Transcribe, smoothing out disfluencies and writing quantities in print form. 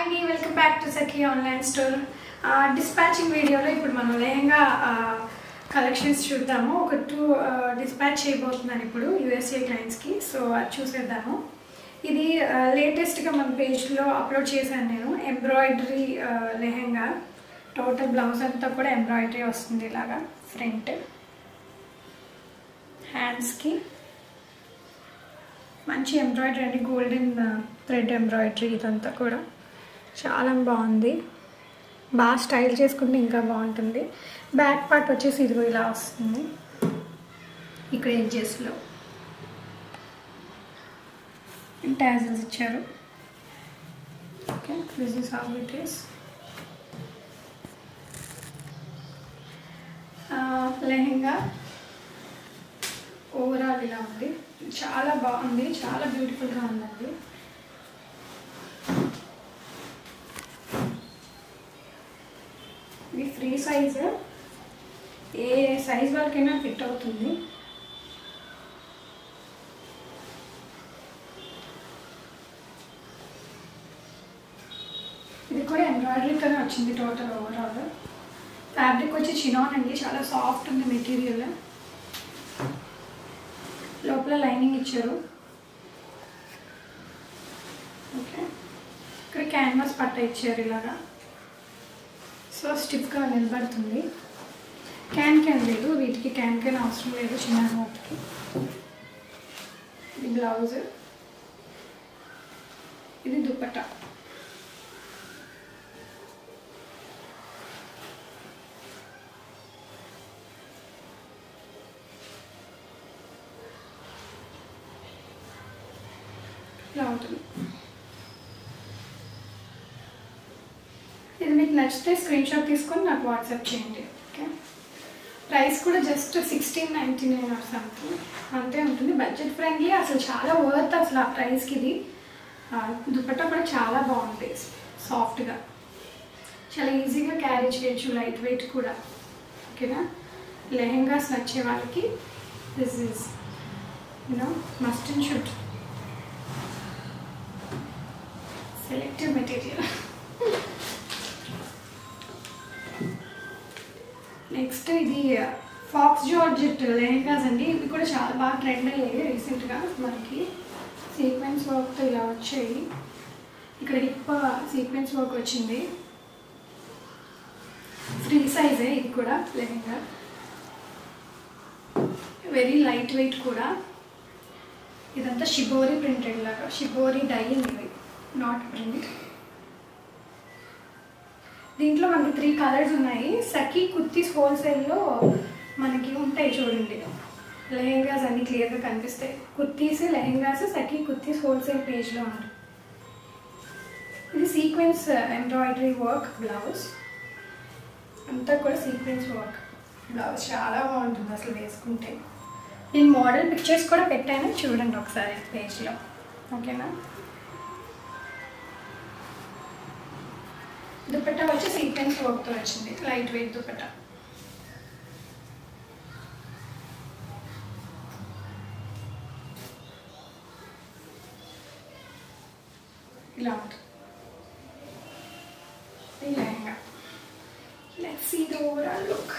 అండి welcome back to Sakhi online store. Dispatching వీడియోలో ఇప్పుడు మనం లెహంగా కలెక్షన్స్ చూద్దాము. ఒక 2 డిస్పాచ్ చేయబోతున్నాను ఇప్పుడు యూఎస్ఏ క్లయింట్స్కి. సో అది చూసేద్దాము. ఇది లేటెస్ట్గా మన పేజ్లో అప్లోడ్ చేశాను నేను. ఎంబ్రాయిడరీ లెహంగా, టోటల్ బ్లౌజ్ అంతా కూడా ఎంబ్రాయిడరీ వస్తుంది. ఇలాగా ఫ్రంట్ హ్యాండ్స్కి మంచి ఎంబ్రాయిడరీ అండి, గోల్డెన్ థ్రెడ్ ఎంబ్రాయిడరీ. ఇదంతా కూడా చాలా బాగుంది. బాగా స్టైల్ చేసుకుంటే ఇంకా బాగుంటుంది. బ్యాక్ పార్ట్ వచ్చేసి ఇదిగో ఇలా వస్తుంది. ఇక్కడ ఎడ్జెస్లో టాజిల్స్ ఇచ్చారు. Okay, this is how it is. Lehenga overall ఇలా ఉంది. చాలా బాగుంది, చాలా బ్యూటిఫుల్గా ఉందండి. ఇది ఫ్రీ సైజ్, ఏ సైజ్ వాళ్ళకైనా ఫిట్ అవుతుంది. ఇది కూడా ఎంబ్రాయిడరీతోనే వచ్చింది టోటల్ ఓవరాల్. ఫ్యాబ్రిక్ వచ్చి చినాన్ అండి, చాలా సాఫ్ట్ ఉంది మెటీరియల్. లోపల లైనింగ్ ఇచ్చారు. ఓకే, ఇక్కడ క్యాన్వాస్ పట్ట ఇచ్చారు ఇలాగా. సో స్టిఫ్గా నిలబడుతుంది. క్యాన్ లేదు, వీటికి క్యాన్ అవసరం లేదు చిన్న వాటికి. ఇది బ్లౌజ్, ఇది దుపట్టా. ఇలా ఉంటుంది. ఇది మీకు నచ్చితే స్క్రీన్ షాట్ తీసుకొని నాకు వాట్సాప్ చేయండి. ఓకే, ప్రైస్ కూడా జస్ట్ 1699 ఆర్ సంథింగ్ అంతే ఉంటుంది. బడ్జెట్ ఫ్రెండ్లీ, అసలు చాలా వర్త్ అసలు ఆ ప్రైస్కి. ఇది దుపట్టా కూడా చాలా బాగుంది, సాఫ్ట్గా, చాలా ఈజీగా క్యారీ చేయొచ్చు, లైట్ వెయిట్ కూడా. ఓకేనా, లెహెంగాస్ నచ్చే వాళ్ళకి this is must and should selective material. Next ఇది ఫాక్స్ జార్జెట్ లెహంగాస్ అండి. ఇవి కూడా చాలా బాగా ట్రెండ్ అయ్యాయి రీసెంట్గా. మనకి సీక్వెన్స్ వర్క్తో ఇలా వచ్చాయి. ఇక్కడ హిప్ సీక్వెన్స్ వర్క్ వచ్చింది. ఫ్రీ సైజే ఇది కూడా లెహంగా. వెరీ లైట్ వెయిట్ కూడా. ఇదంతా షిబోరి ప్రింటెడ్ లాగా, షిబోరి డైయింగ్ ఇది, నాట్ ప్రింట్. దీంట్లో మనకి 3 కలర్స్ ఉన్నాయి. సఖీ కుర్తీస్ హోల్సేల్లో మనకి ఉంటాయి చూడండి, లెహెంగాస్ అన్ని క్లియర్గా కనిపిస్తాయి. కుర్తీస్, లెహెంగాస్ సఖీ కుర్తీస్ హోల్సేల్ పేజ్లో ఉంది. ఇది సీక్వెన్స్ ఎంబ్రాయిడరీ వర్క్ బ్లౌజ్, అంతా కూడా సీక్వెన్స్ వర్క్ బ్లౌజ్. చాలా బాగుంటుంది అసలు వేసుకుంటే. నేను మోడల్ పిక్చర్స్ కూడా పెట్టాను, చూడండి ఒకసారి పేజ్లో. ఓకేనా, దుపట్టా వచ్చి సీక్వెన్స్ వర్క్తో వచ్చింది, లైట్ వెయిట్ దుపట్టా. ఇలా ఉంటుంది ఈ lehenga. Let's see the overall look.